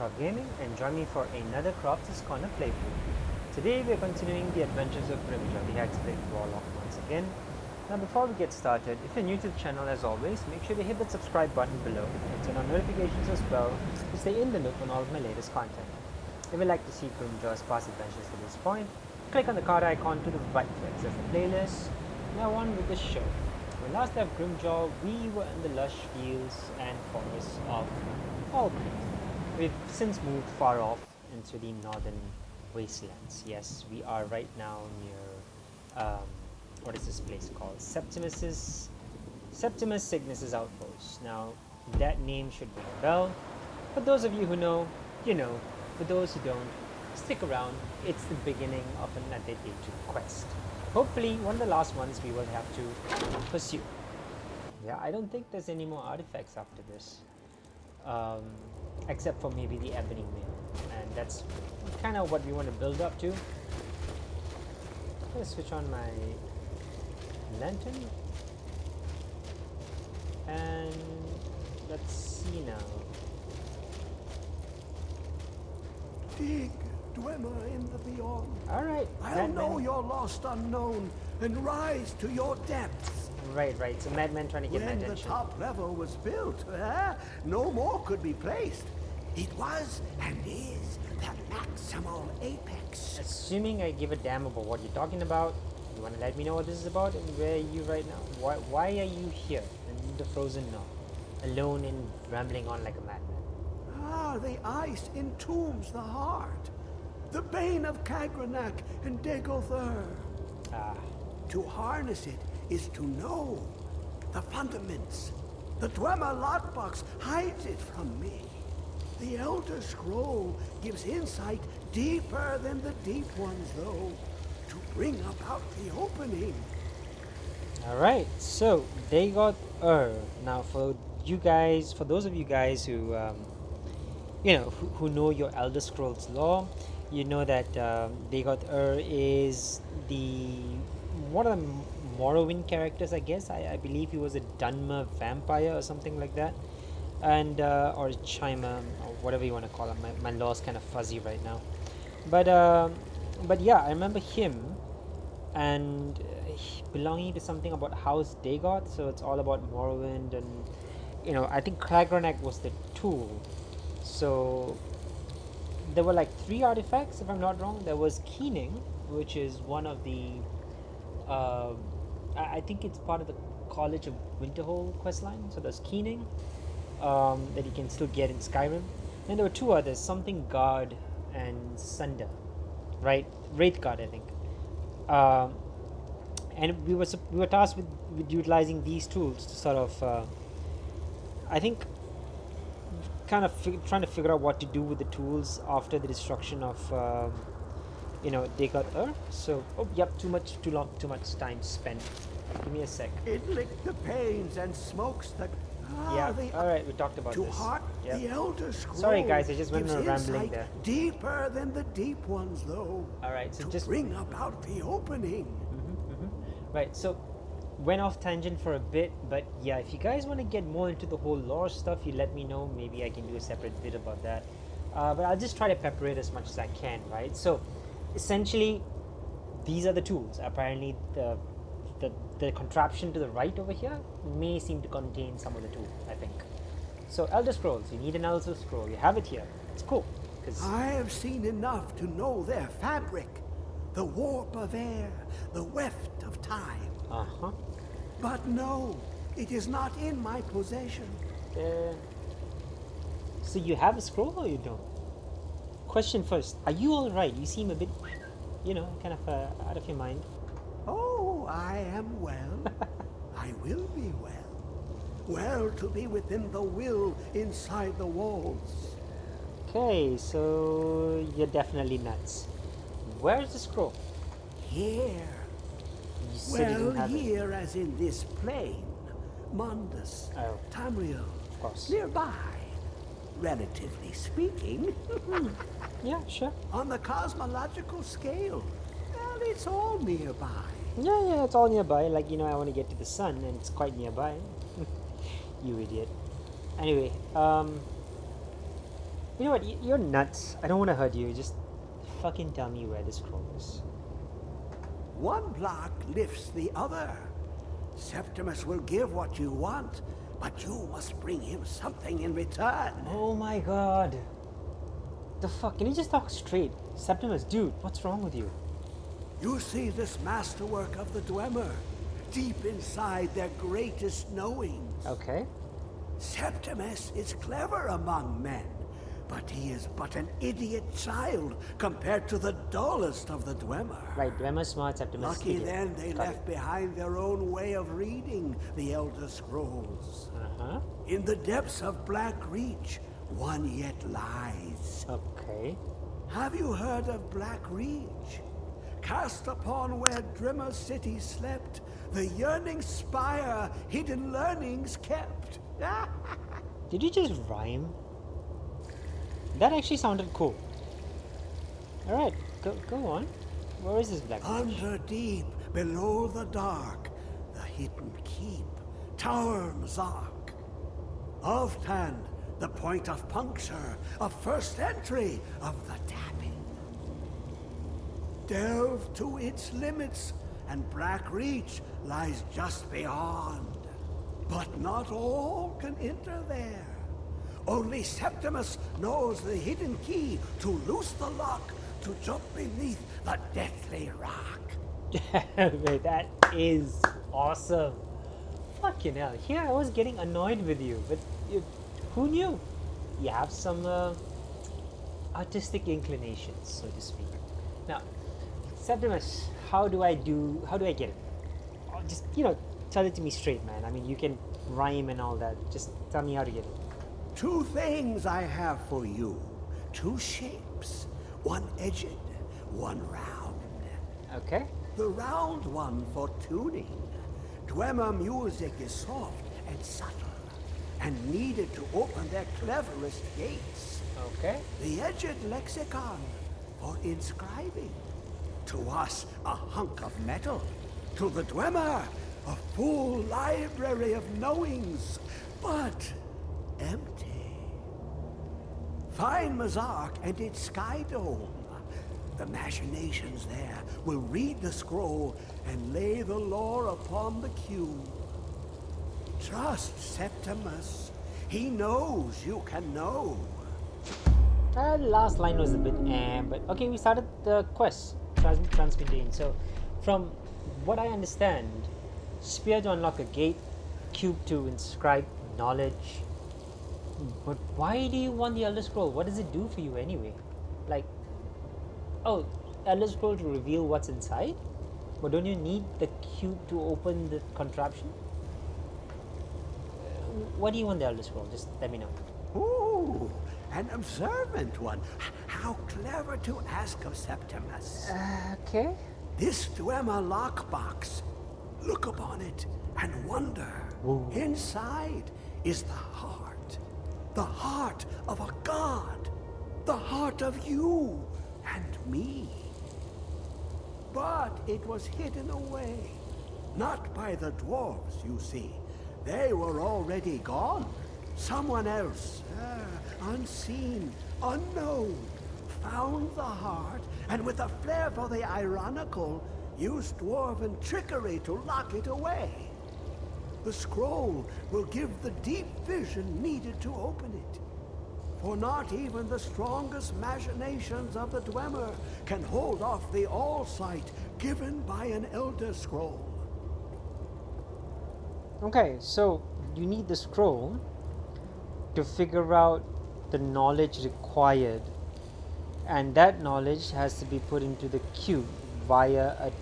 Craft Gaming, and join me for another Crafter's Corner playthrough. Today we are continuing the adventures of Grimjaw, the Hexblade Warlock once again. Now before we get started, if you're new to the channel as always, make sure to hit that subscribe button below and turn on notifications as well to stay in the loop on all of my latest content. If you'd like to see Grimjaw's past adventures to this point, click on the card icon to the right where it says the playlist. Now on with the show. When last left Grimjaw, we were in the lush fields and forests of Albany. We've since moved far off into the northern wastelands. Yes, we are right now near, what is this place called? Septimus Signus's outpost. Now, that name should ring a bell. For those of you who know, you know. For those who don't, stick around. It's the beginning of another daedric quest. Hopefully, one of the last ones we will have to pursue. Yeah, I don't think there's any more artifacts after this. Except for maybe the ebony mail, and that's kind of what we want to build up to. I'm going to switch on my lantern, and let's see now. Dig, dewemer in the beyond. Alright, I'll know your lost unknown and rise to your depths. Right. So Madman trying to get my When the attention. top level was built, no more could be placed. It was and is the maximal apex. Assuming I give a damn about what you're talking about, you want to let me know what this is about and where are you right now? Why are you here in the frozen north, alone and rambling on like a madman? The ice entombs the heart. The bane of Kagranak and Degother. To harness it is to know the fundaments. The Dewemer Lockbox hides it from me. The Elder Scroll gives insight deeper than the deep ones, though, to bring about the opening. Alright, so they got now for you guys, for those of you guys who who know your Elder Scrolls lore, you know that they got is one of the Morrowind characters, I guess. I believe he was a Dunmer vampire or something like that, and or a Chimer or whatever you want to call him. My lore's kind of fuzzy right now, but yeah, I remember him, and belonging to something about House Dagot. So it's all about Morrowind, and I think Kragranak was the tool. So there were like 3 artifacts, if I'm not wrong. There was Keening, which is one of the I think it's part of the College of Winterhold questline. So there's Keening that you can still get in Skyrim. Then there were 2 others, something Guard and Sunder, right? Wraith Guard, I think. And we were tasked with utilizing these tools to sort of I think kind of trying to figure out what to do with the tools after the destruction of Dagot. So too much time spent. Give me a sec. It licked the pains and smokes the alright, we talked about to this. heart the Elder Scroll. Sorry guys, I just went on a rambling insight there. Deeper than the deep ones, though. Alright, so to just bring about the opening. Right, so went off tangent for a bit, but yeah, if you guys want to get more into the whole lore stuff, you let me know. Maybe I can do a separate bit about that. But I'll just try to pepper it as much as I can, right? So essentially, these are the tools. Apparently, the contraption to the right over here may seem to contain some of the tools, I think. So Elder Scrolls, you need an Elder Scroll. You have it here. It's cool. I have seen enough to know their fabric. The warp of air, the weft of time. But no, it is not in my possession. So you have a scroll or you don't? Question first, are you alright? You seem a bit, kind of out of your mind. Oh, I am well. I will be well. Well to be within the will inside the walls. Okay, so you're definitely nuts. Where's the scroll? Here. Well, here as in this plane. Mundus. Tamriel. Of course. Nearby. Relatively speaking. Yeah, sure. On the cosmological scale. Well, it's all nearby. Yeah, it's all nearby. Like, I want to get to the sun and it's quite nearby. You idiot. Anyway, You know what? You're nuts. I don't want to hurt you. Just fucking tell me where the scroll is. One block lifts the other. Septimus will give what you want, but you must bring him something in return. Oh my god. The fuck? Can you just talk straight? Septimus, dude, what's wrong with you? You see this masterwork of the Dewemer, deep inside their greatest knowings. Okay. Septimus is clever among men, but he is but an idiot child compared to the dullest of the Dewemer. Right, Dewemer smart, Septimus Lucky idiot. then they left behind their own way of reading the Elder Scrolls. Uh-huh. In the depths of Black Reach, one yet lies. Okay. Have you heard of Black Reach? Cast upon where Drimmer City slept, the yearning spire hidden learnings kept. Did you just rhyme? That actually sounded cool. Alright, go on. Where is this Black Reach? Under deep, below the dark, the hidden keep, Tower Mzark. Oftan, the point of puncture, of first entry of the tapping. Delve to its limits, and Black Reach lies just beyond. But not all can enter there. Only Septimus knows the hidden key to loose the lock, to jump beneath the deathly rock. Wait, that is awesome. Fucking hell. Here I was getting annoyed with you, but who knew? You have some artistic inclinations, so to speak. Now, Septimus, how do I get it? Oh, just, tell it to me straight, man. I mean, you can rhyme and all that. Just tell me how to get it. Two things I have for you. Two shapes. One edged, one round. Okay. The round one for tuning. Dewemer music is soft and subtle, and needed to open their cleverest gates. Okay. The edged lexicon for inscribing. To us, a hunk of metal. To the Dewemer, a full library of knowings, but empty. Find Mzark and its sky dome. The machinations there will read the scroll and lay the lore upon the cube. Trust Septimus. He knows you can know. The last line was a bit but okay, we started the quest, transmitting. So, from what I understand, spear to unlock a gate, cube to inscribe knowledge. But why do you want the Elder Scroll? What does it do for you anyway? Like, oh, Elder Scroll to reveal what's inside? But don't you need the cube to open the contraption? What do you want the Elder Scroll? Just let me know. Ooh, an observant one. How clever to ask of Septimus. Okay. This Dewemer lockbox. Look upon it and wonder. Ooh. Inside is the heart. The heart of a god. The heart of you and me. But it was hidden away. Not by the dwarves, you see. They were already gone. Someone else, unseen, unknown, found the heart, and with a flair for the ironical, used dwarven trickery to lock it away. The scroll will give the deep vision needed to open it. For not even the strongest machinations of the Dewemer can hold off the all-sight given by an Elder Scroll. Okay, so you need the scroll to figure out the knowledge required, and that knowledge has to be put into the cube via a...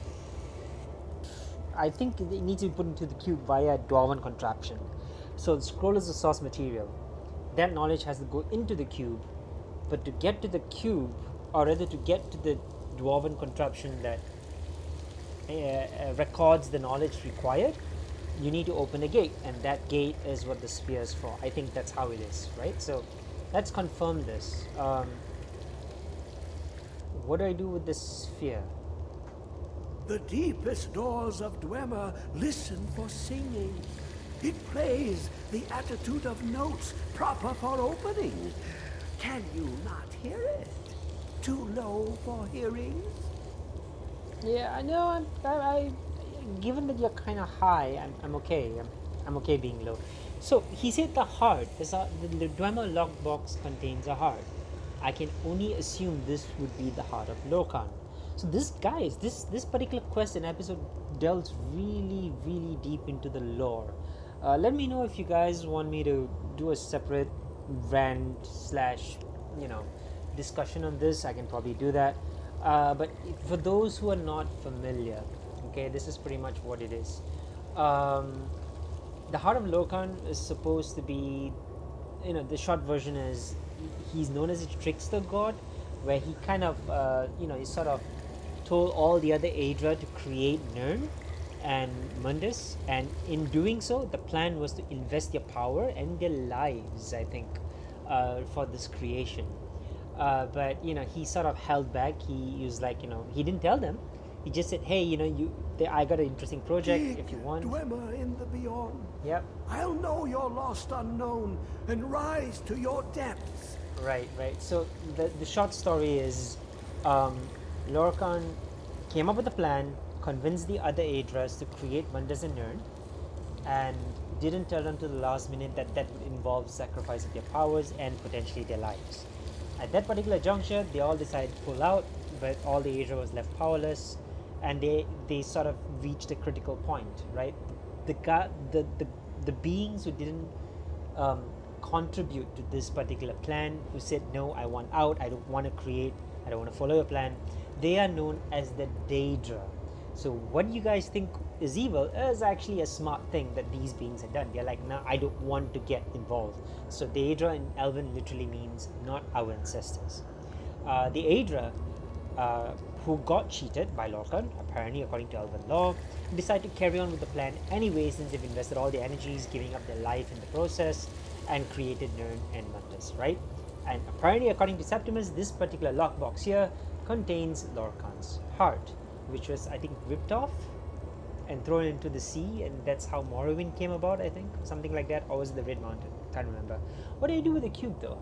I think it needs to be put into the cube via a dwarven contraption. So the scroll is the source material. That knowledge has to go into the cube, but to get to the cube, or rather to get to the dwarven contraption that records the knowledge required, you need to open a gate, and that gate is what the spear is for. I think that's how it is, right? So let's confirm this. What do I do with this sphere? The deepest doors of Dewemer listen for singing. It plays the attitude of notes proper for opening. Can you not hear it? Too low for hearing? Yeah, I know. Given that you're kind of high, I'm okay. I'm okay being low. So he said the heart. The Dwemer lockbox contains a heart. I can only assume this would be the heart of Lokan. So this particular quest and episode delves really deep into the lore. Let me know if you guys want me to do a separate rant slash, you know, discussion on this. I can probably do that. But for those who are not familiar, okay, this is pretty much what it is. The heart of Lokan is supposed to be, you know, the short version is he's known as a trickster god, where he kind of, he sort of told all the other Aedra to create Nirn and Mundus, and in doing so, the plan was to invest their power and their lives, I think, for this creation. But you know, he sort of held back. He was like, you know, he didn't tell them. He just said, "Hey, you know, I got an interesting project. Dig, if you want." Dewemer in the beyond. Yep. I'll know your lost unknown and rise to your depths. Right. So the short story is, Lorcan came up with a plan, convinced the other Aedras to create Mundus and Nirn, and didn't tell them to the last minute that that would involve sacrificing their powers and potentially their lives. At that particular juncture, they all decided to pull out, but all the Asia was left powerless, and they sort of reached a critical point, right? The beings who didn't contribute to this particular plan, who said, no, I want out, I don't want to create, I don't want to follow your plan, they are known as the Daedra. So what you guys think is evil is actually a smart thing that these beings had done. They're like, nah, I don't want to get involved. So Daedra in Elven literally means not our ancestors. The Aedra, who got cheated by Lorcan, apparently according to Elven law, decided to carry on with the plan anyway, since they've invested all their energies, giving up their life in the process, and created Nirn and Mundus, right? And apparently according to Septimus, this particular lockbox here contains Lorcan's heart, which was, I think, ripped off and thrown into the sea, and that's how Morrowind came about, I think, something like that. Or was it the Red Mountain? Can't remember. What do you do with the cube, though?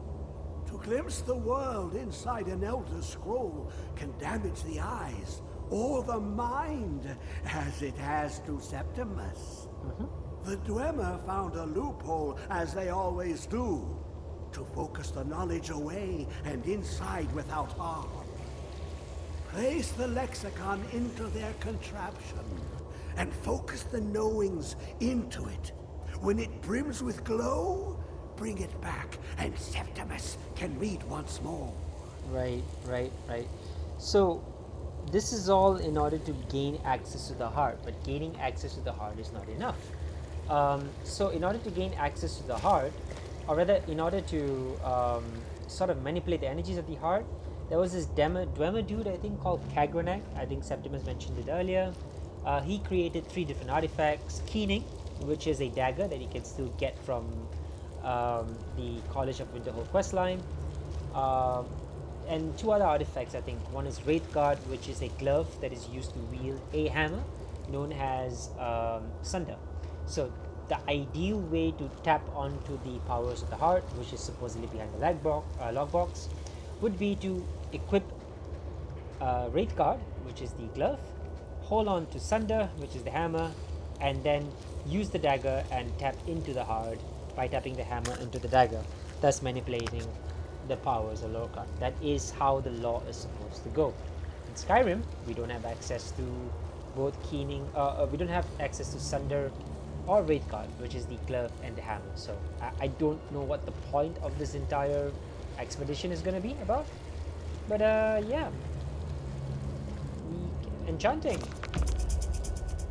To glimpse the world inside an Elder Scroll can damage the eyes or the mind, as it has to Septimus. The Dewemer found a loophole, as they always do, to focus the knowledge away and inside without harm. Place the lexicon into their contraption and focus the knowings into it. When it brims with glow, bring it back and Septimus can read once more. Right. So this is all in order to gain access to the heart, but gaining access to the heart is not enough. So in order to gain access to the heart, or rather in order to sort of manipulate the energies of the heart, there was this Dwemer dude, I think, called Kagranak. I think Septimus mentioned it earlier. He created 3 different artifacts. Keening, which is a dagger that you can still get from the College of Winterhold questline. And 2 other artifacts, I think. One is Wraithguard, which is a glove that is used to wield a hammer known as Sunder. So the ideal way to tap onto the powers of the heart, which is supposedly behind the lockbox, would be to equip Wraithguard, which is the glove, hold on to Sunder, which is the hammer, and then use the dagger and tap into the heart by tapping the hammer into the dagger, thus manipulating the powers of Lorcan. That is how the law is supposed to go. In Skyrim, we don't have access to both Keening, we don't have access to Sunder or Wraithguard, which is the glove and the hammer. So I don't know what the point of this entire expedition is going to be about, but yeah, enchanting,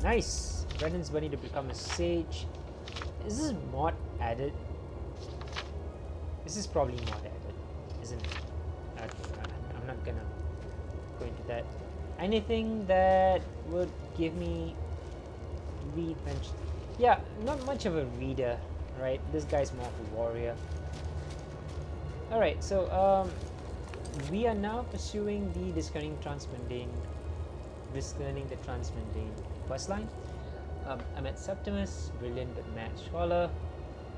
nice. Brennan's ready to become a sage. Is this mod added? This is probably mod added, isn't it? Okay, I'm not gonna go into that. Anything that would give me read mention? Yeah, not much of a reader, right? This guy's more of a warrior. Alright, so we are now pursuing the discerning the transmundane questline. I met Septimus, brilliant but mad scholar.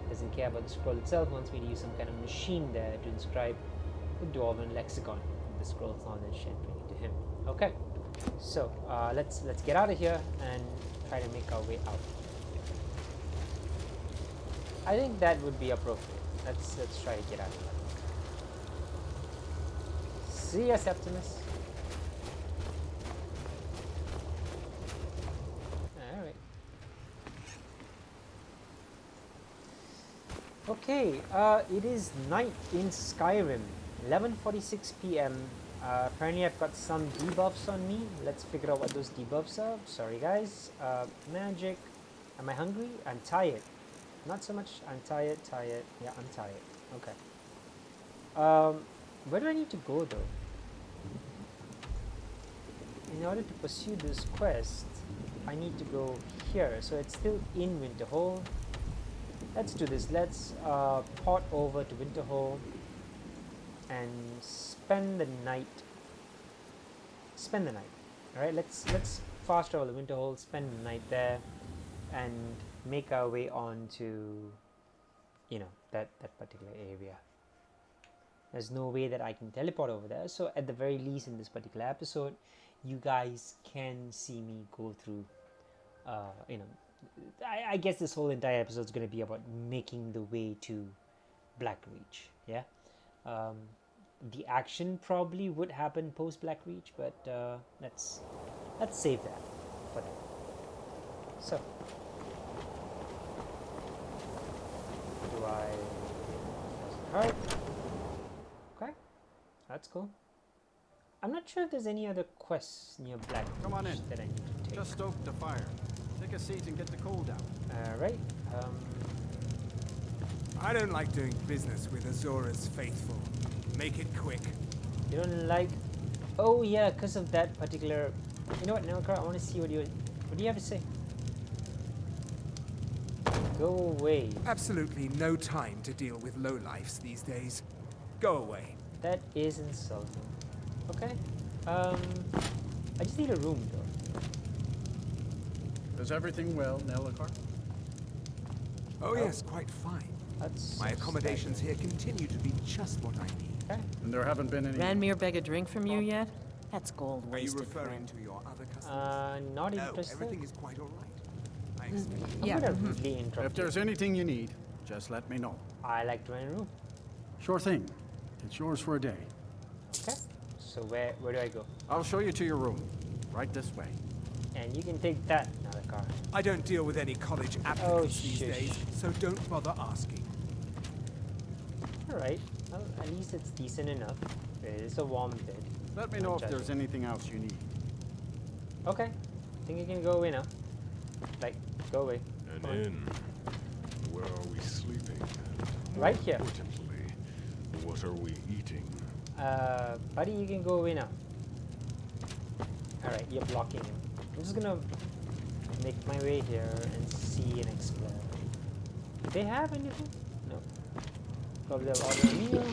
Doesn't care about the scroll itself, wants me to use some kind of machine there to inscribe the dwarven lexicon, the scroll's knowledge, and bring it to him. Okay, so let's get out of here and try to make our way out. I think that would be appropriate. Let's try to get out of here. See ya, Septimus. Alright. Okay, it is night in Skyrim, 11:46 p.m. Apparently I've got some debuffs on me. Let's figure out what those debuffs are. Sorry guys. Magic. Am I hungry? I'm tired. Not so much. I'm tired. Yeah, I'm tired. Okay. Where do I need to go though? In order to pursue this quest, I need to go here. So it's still in Winterhold. Let's do this. Let's port over to Winterhold and spend the night. Alright, let's fast travel to Winterhold, spend the night there, and make our way on to, you know, that particular area. There's no way that I can teleport over there, so at the very least in this particular episode, you guys can see me go through, you know, I guess this whole entire episode is going to be about making the way to Blackreach, yeah? The action probably would happen post Blackreach, but let's save that for that. So, do I... doesn't hurt. Okay, that's cool. I'm not sure if there's any other quests near Blackreach. Come on in. That I need to take. Just stoke the fire. Take a seat and get the coal down. Alright. I don't like doing business with Azora's faithful. Make it quick. You don't like... Oh yeah, because of that particular... You know what, Nelkar, I want to see what you have to say. Go away. Absolutely no time to deal with lowlifes these days. Go away. That is insulting. Okay. I just need a room though. Is everything well, Nelakar? Oh yes, quite fine. That's My accommodations here continue to be just what I need. Okay. And there haven't been any... Ranmir beg a drink from you yet? That's gold Are you wasted, referring friend. to your other customers? Not No, interested. everything is quite all right. I expect I'm gonna really interrupt If there's anything you need, just let me know. I like to rent a room. Sure thing. It's yours for a day. Okay. So where do I go? I'll show you to your room. Right this way. And you can take that, Nelkar. I don't deal with any college applicants these shush. days, so don't bother asking. Alright. Well, at least it's decent enough. It is a warm bed. Let me know if there's anything else you need. Okay. I think you can go away now. Like, go away. An Come on. inn. Where are we sleeping? More Right here. Importantly, what are we eating? Buddy, you can go away now. Alright, you're blocking him. I'm just gonna make my way here and see and explore. Do they have anything? No. Probably I'll order a meal.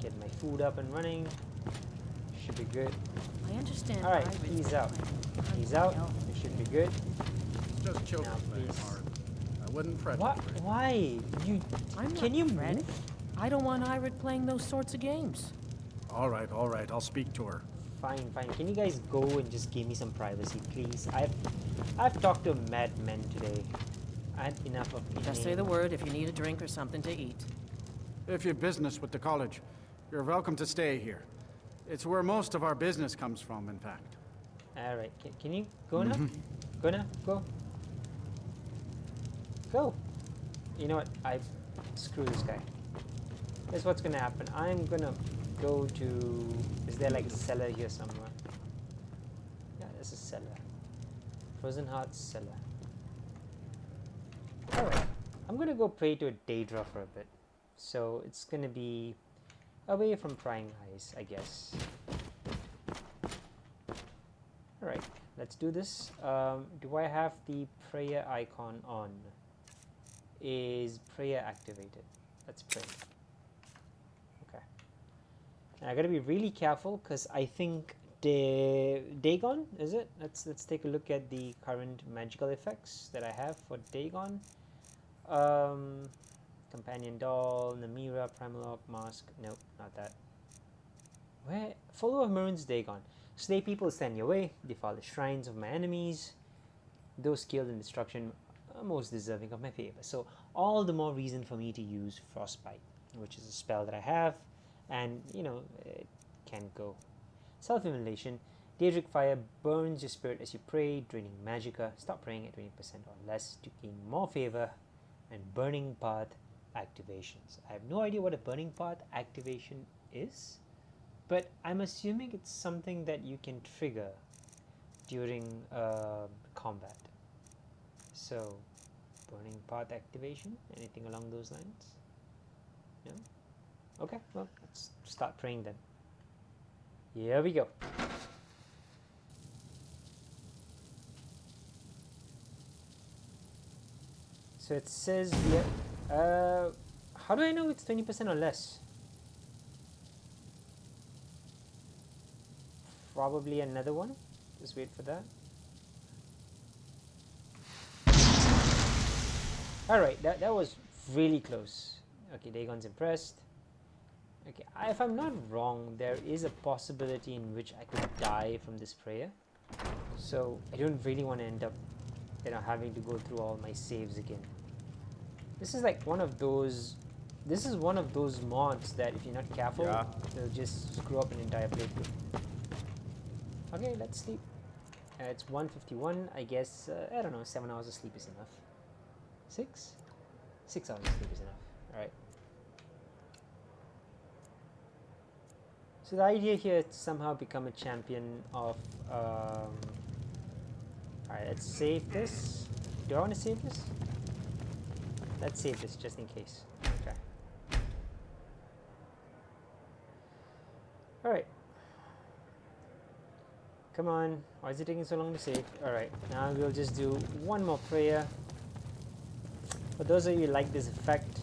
Get my food up and running. Should be good. I understand. Alright, hybrids he's can out. climb He's 100 out. elf. It should be good. Just children Now, playing please. hard. I wouldn't fret. What? over it. Why? You I'm can not you fretting. move? I don't want Irid playing those sorts of games. All right. I'll speak to her. Fine. Can you guys go and just give me some privacy, please? I've talked to madmen today. I had enough of it. Just say the word if you need a drink or something to eat. If you've business with the college, you're welcome to stay here. It's where most of our business comes from, in fact. Alright, can you go now? Go now, go. Go! You know what, screw this guy. Here's what's gonna happen. I'm gonna go to... Is there like a cellar here somewhere? Yeah, there's a cellar. Frozen Hearts cellar. Alright, I'm gonna go pray to a daedra for a bit. So it's gonna be away from prying eyes, I guess. Alright, let's do this. Do I have the prayer icon on? Is prayer activated? Let's pray. Okay. And I gotta be really careful because I think Dagon, is it? Let's take a look at the current magical effects that I have for Dagon. Companion doll, Namira, Primalock, mask. Nope, not that. Where? Follower of Maroon's Dagon. Slay people stand your way, defile the shrines of my enemies. Those skilled in destruction are most deserving of my favor. So all the more reason for me to use Frostbite, which is a spell that I have, and you know, it can go. Self-immolation. Daedric fire burns your spirit as you pray, draining magicka. Stop praying at 20% or less to gain more favor. And burning path activations. I have no idea what a burning path activation is, but I'm assuming it's something that you can trigger during combat. So, burning path activation, anything along those lines? No? Okay, well, let's start praying then. Here we go. So it says here, how do I know it's 20% or less? Probably another one. Just wait for that. Alright, that was really close. Okay, Dagon's impressed. Okay, if I'm not wrong, there is a possibility in which I could die from this prayer. So I don't really want to end up, you know, having to go through all my saves again. This is like one of those. This is one of those mods that if you're not careful, they'll just screw up an entire playthrough. Okay, let's sleep. It's 1:51. I guess I don't know. 7 hours of sleep is enough. 6 hours of sleep is enough. All right. So the idea here is to somehow become a champion of. Alright, let's save this. Do I want to save this? Let's save this just in case. Okay. Alright. Come on. Why is it taking so long to save? Alright, now we'll just do one more prayer. For those of you who like this effect.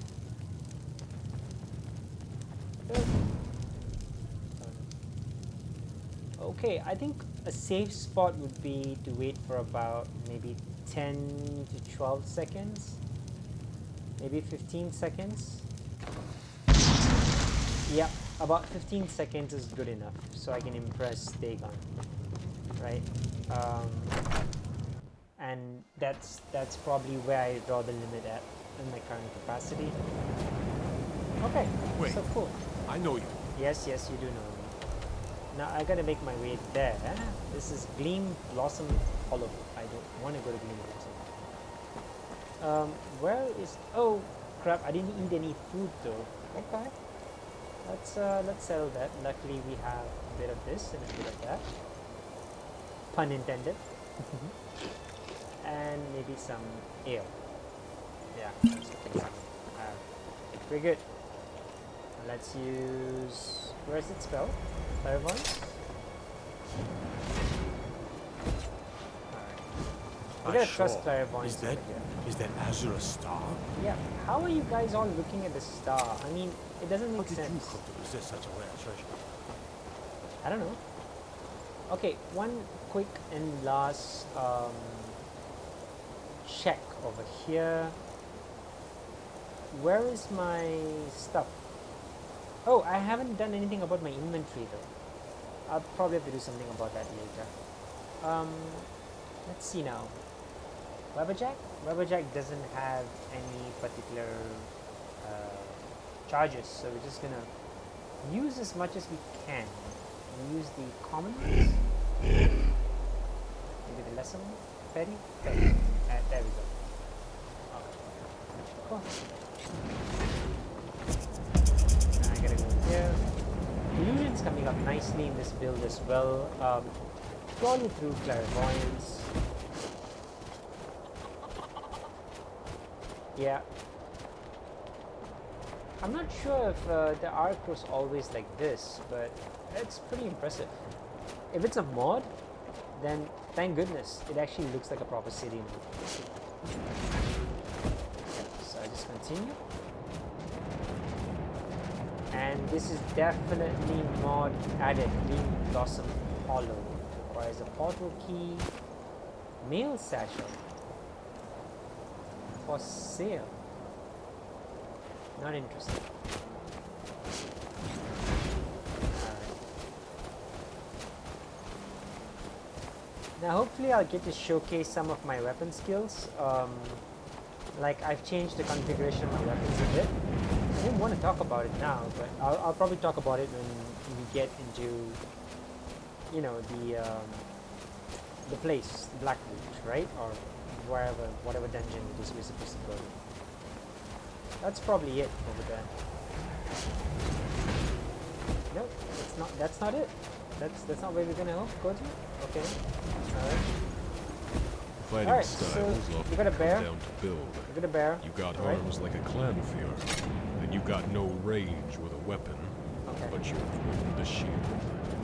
Okay, I think a safe spot would be to wait for about maybe 10 to 12 seconds. Maybe 15 seconds. Yeah, about 15 seconds is good enough so I can impress Dagon, right? And that's probably where I draw the limit at in my current capacity. Okay, Wait, so cool. I know you. Yes, you do know me. Now I gotta make my way there. This is Gleam Blossom Hollow. I don't want to go to Gleam Blossom. Where is? Oh crap! I didn't eat any food though. Okay, let's settle that. Luckily we have a bit of this and a bit of that. Pun intended. And maybe some ale. Yeah, pretty good. Let's use. Where's its spell? Clairvoyance. We're gonna trust Clairvoyance over here. Is that Azure a star? Yeah. How are you guys all looking at the star? I mean, it doesn't make sense. How did you come to possess such a rare treasure? I don't know. Okay, one quick and last check over here. Where is my stuff? Oh, I haven't done anything about my inventory though. I'll probably have to do something about that later. Let's see now. Rubberjack? Rubberjack doesn't have any particular charges, so we're just gonna use as much as we can. Use the common ones. Maybe the lesser one? Petty? Petty. There we go. Okay. Cool. I gotta go here. Illusion's coming up nicely in this build as well. Purely through clairvoyance. Yeah. I'm not sure if the arc was always like this, but it's pretty impressive. If it's a mod, then thank goodness it actually looks like a proper city now. So I just continue. And this is definitely mod added. Gleam Blossom Hollow. Requires a portal key. Mail satchel. For sale. Not interested. Alright. Now hopefully I'll get to showcase some of my weapon skills. Like I've changed the configuration of my weapons a bit. I didn't want to talk about it now, but I'll probably talk about it when we get into, you know, the place, Blackroot, right? Or whatever dungeon it is we're supposed to go to. That's probably it over there. No, that's not it. That's not where we're gonna go to? Okay. Alright. Fighting Alright, styles so often you got a bear. come down to build. You got a bear. You got right? arms like a clanfier, and you got no range with a weapon, Okay. but you're good with the shield.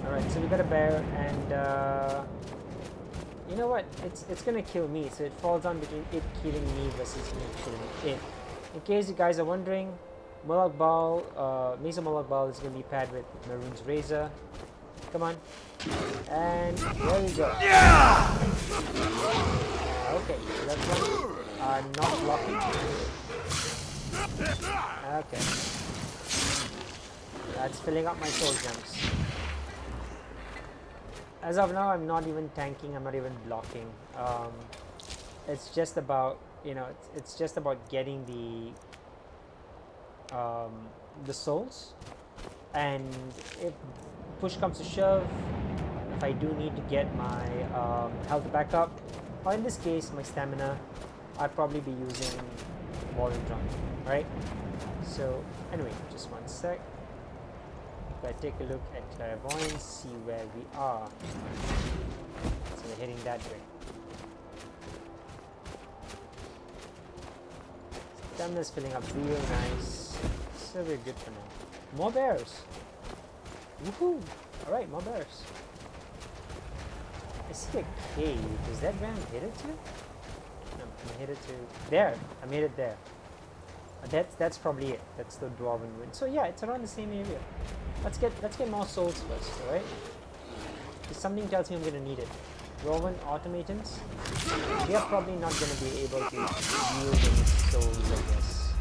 Alright, so we got a bear, and you know what? It's gonna kill me, so it falls on between it killing me versus me killing it. In case you guys are wondering, Moloch Ball, Mesa Moloch Ball is gonna be paired with Maroon's Razor. Come on. And there we go. Yeah! Okay, so that's one. Not blocking. Okay. That's filling up my soul gems. As of now, I'm not even tanking, I'm not even blocking. It's just about, you know, it's just about getting the souls. And if push comes to shove, if I do need to get my health back up, or in this case my stamina, I'd probably be using Wall and Drum, right? So anyway, just one sec. If I take a look at Clairvoyance, see where we are. So we're heading that way. Stamina's filling up real nice. So we're good for now. More bears! Woohoo! Alright, more bears. I see a cave. Is that where I'm headed to? No, I'm headed to... There! I'm headed there. That's probably it. That's the Dwarven Ruin. So yeah, it's around the same area. Let's get more souls first, alright? Because something tells me I'm gonna need it. Dwarven automatons, they are probably not gonna be able to yield any souls, I guess.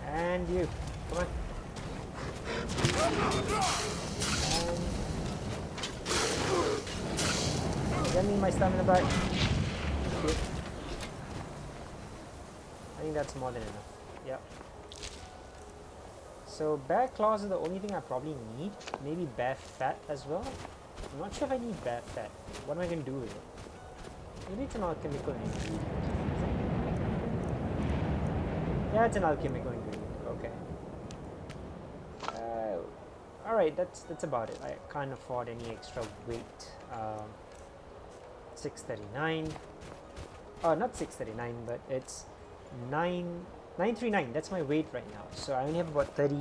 And you, come on. And get me my stamina back. Thank you. I think that's more than enough. Yep. So bear claws are the only thing I probably need. Maybe bear fat as well. I'm not sure if I need bear fat. What am I going to do with it? Maybe it's an alchemical ingredient. Yeah, it's an alchemical ingredient. Okay. Alright, that's about it. I can't afford any extra weight. 639. Oh, not 639, but it's 939. That's my weight right now. So I only have about 30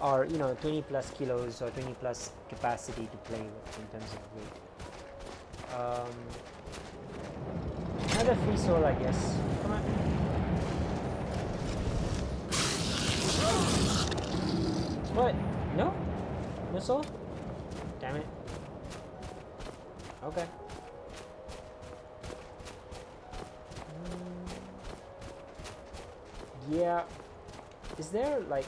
or 20 plus kilos or 20 plus capacity to play with in terms of weight. Another free soul, I guess. Come on. What? No? No soul? Damn it. Okay. Yeah. Is there like...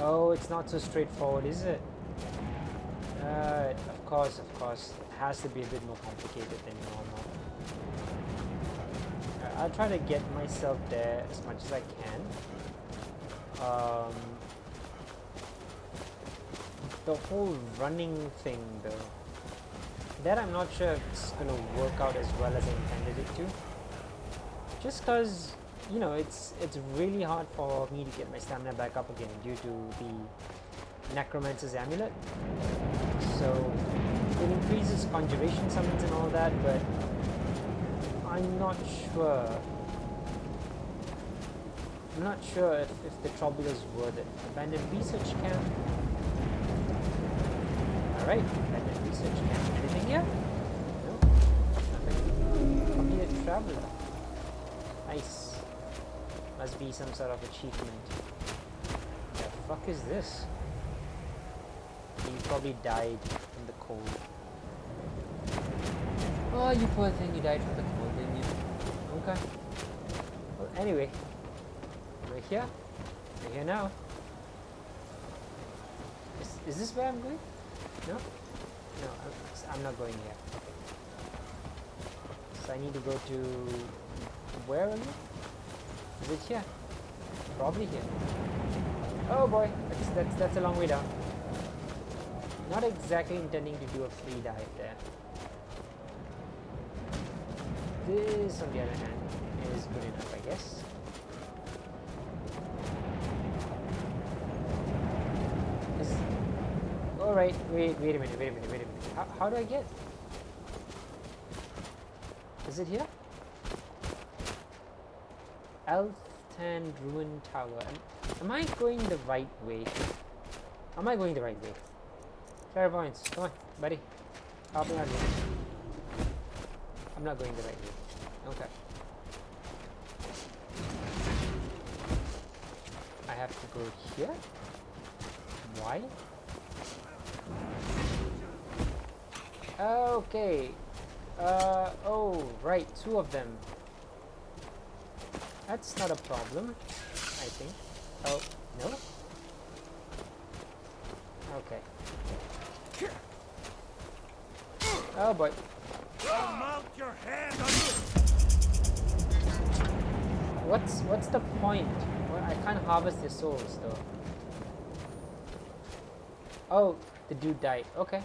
Oh, it's not so straightforward, is it? Of course. It has to be a bit more complicated than normal. I'll try to get myself there as much as I can. The whole running thing though, that I'm not sure if it's going to work out as well as I intended it to. Just because, it's really hard for me to get my stamina back up again due to the Necromancer's Amulet. So it increases conjuration summons and all that, but I'm not sure. I'm not sure if the trouble is worth it. Abandoned research camp. Alright, abandoned research camp. Anything here? No? Nothing. Completed traveler. Nice. Must be some sort of achievement. The fuck is this? You probably died from the cold. Oh, you poor thing, you died from the cold, didn't you? Okay. Well, anyway. We're here. We're here now. Is this where I'm going? No? No, I'm not going here. Okay. So I need to go to... Where are you? Is it here? Probably here. Oh boy, that's a long way down. Not exactly intending to do a free dive there. This, on the other hand, is good enough, I guess. Alright, wait a minute. How do I get? Is it here? Elftan Ruin Tower. Am I going the right way? Am I going the right way? Clairvoyance, come on, buddy. Help me out here. I'm not going the right way. Okay. I have to go here? Why? Okay. Oh, right, 2 of them. That's not a problem, I think. Oh, no? Okay. Oh boy. Mount your hand on What's the point? Well, I can't harvest their souls though. Oh, the dude died. Okay.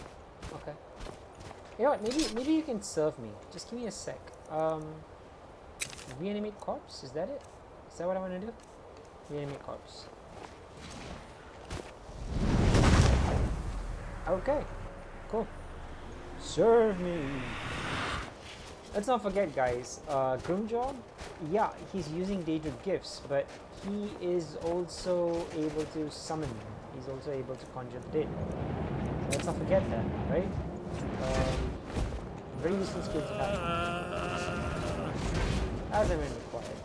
Okay. You know what? Maybe you can serve me. Just give me a sec. Reanimate corpse? Is that it? Is that what I want to do? Reanimate corpse. Okay. Cool. Serve me. Let's not forget, guys. Grimjaw, yeah, he's using daedric gifts, but he is also able to summon them. He's also able to conjure the dead. Let's not forget that, right? Very useful skill to have. As and when required.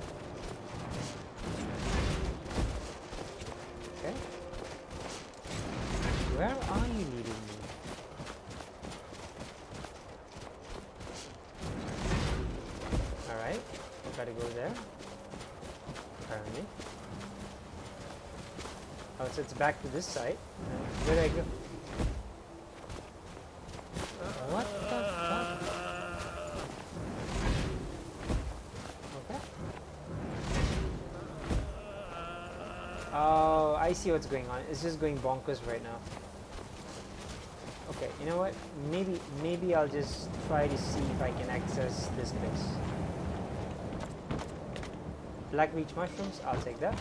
Okay. Where are you leading me? Alright, gotta go there. Apparently. Oh, so it's back to this side. Where do I go? What the fuck? Okay. Oh, I see what's going on. It's just going bonkers right now. Okay, you know what? Maybe I'll just try to see if I can access this place. Black Reach mushrooms, I'll take that.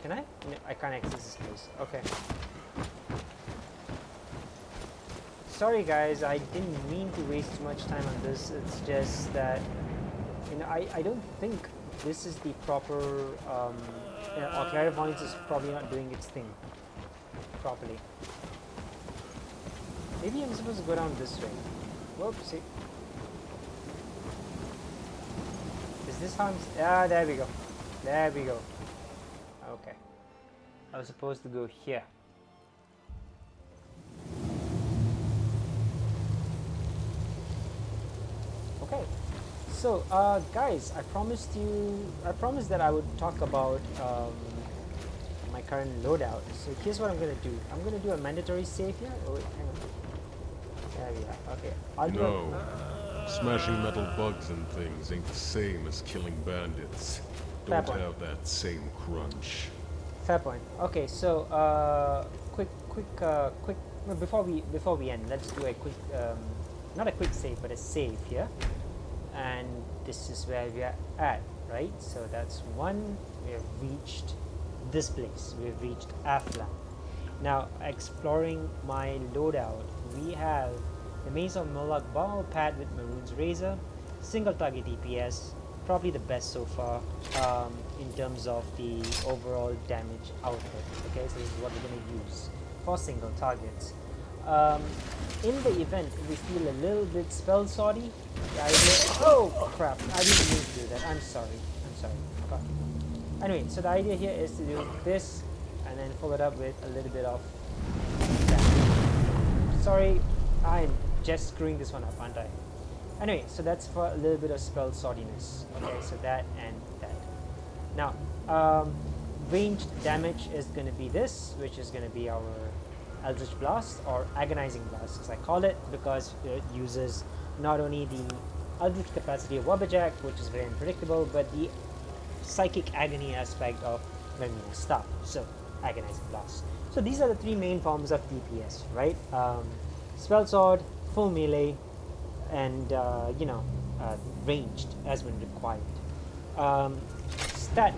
Can I? No, I can't access this place. Okay. Sorry guys, I didn't mean to waste too much time on this. It's just that, you know, I don't think this is the proper, you know, our clairvoyance is probably not doing its thing properly. Maybe I'm supposed to go down this way. Whoopsie. Is this how I'm... there we go. There we go. Okay. I was supposed to go here. Okay. So, guys, I promised that I would talk about my current loadout. So here's what I'm going to do. I'm going to do a mandatory save here. Oh, wait, hang on. There we are. Okay. I'll do No. Smashing metal bugs and things ain't the same as killing bandits. Fair Don't point. have that same crunch. Fair point. Okay, so quick. Before we end, let's do a quick, not a quick save, but a save here. And this is where we are at, right? So that's 1. We have reached this place. We have reached Aflan. Now, exploring my loadout, we have the Mace of Moloch bow pad with Maroon's Razor, single target DPS, probably the best so far in terms of the overall damage output. Okay, so this is what we're going to use for single targets. In the event we feel a little bit spell sorry, the idea... Oh crap, I didn't mean to do that. I'm sorry. Okay. Anyway, so the idea here is to do this and then follow it up with a little bit of damage. Sorry, I'm just screwing this one up, aren't I? Anyway, so that's for a little bit of spell sordiness. Okay, so that and that. Now, ranged damage is going to be this, which is going to be our Eldritch Blast, or Agonizing Blast as I call it, because it uses not only the Eldritch capacity of Wabbajack, which is very unpredictable, but the psychic agony aspect of Grimjaw stuff. So Agonizing Blast. So these are the three main forms of DPS, right? Spell Sword, full melee, and ranged as when required. Stat,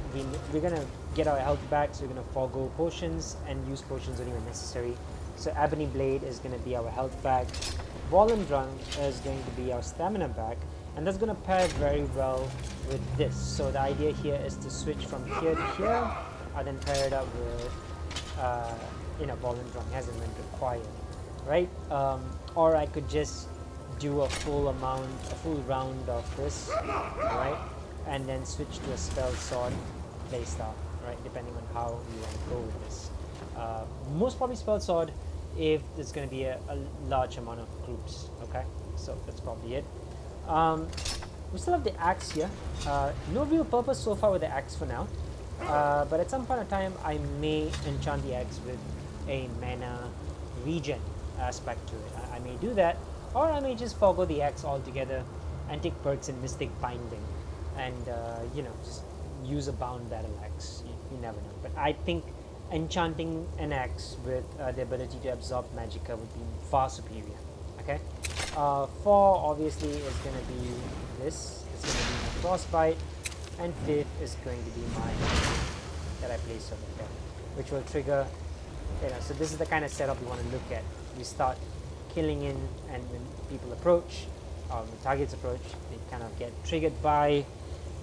we're gonna get our health back, so we're gonna forego potions and use potions only when necessary. So Ebony Blade is gonna be our health back. Drung is going to be our stamina back, and that's gonna pair very well with this. So the idea here is to switch from here to here, and then pair it up with Drung as and when required, right? Or I could just do a full round of this, right? And then switch to a spell sword playstyle, right? Depending on how you want to go with this. Most probably spell sword if there's going to be a large amount of groups, okay? So that's probably it. We still have the axe here. No real purpose so far with the axe for now. But at some point in time, I may enchant the axe with a mana regen aspect to it. I may do that, or I may just forgo the axe altogether and take perks in Mystic Binding, and just use a bound battle axe. You never know. But I think enchanting an axe with the ability to absorb magicka would be far superior. Okay. 4 obviously is going to be this. It's going to be my frostbite, and 5th is going to be my that I place over there, which will trigger. So this is the kind of setup we want to look at. We start killing in, and when people approach, or when targets approach, they kind of get triggered by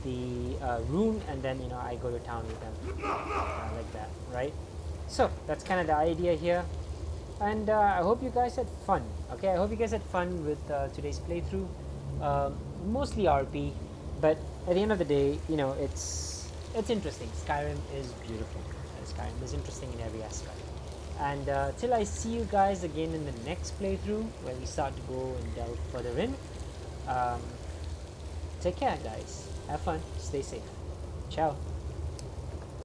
the rune, and then I go to town with them like that, right? So that's kind of the idea here, and I hope you guys had fun. Okay, I hope you guys had fun with today's playthrough. Mostly RP, but at the end of the day, it's interesting. Skyrim is beautiful. Skyrim is interesting in every aspect. And till I see you guys again in the next playthrough, where we start to go and delve further in, take care, guys. Have fun. Stay safe. Ciao.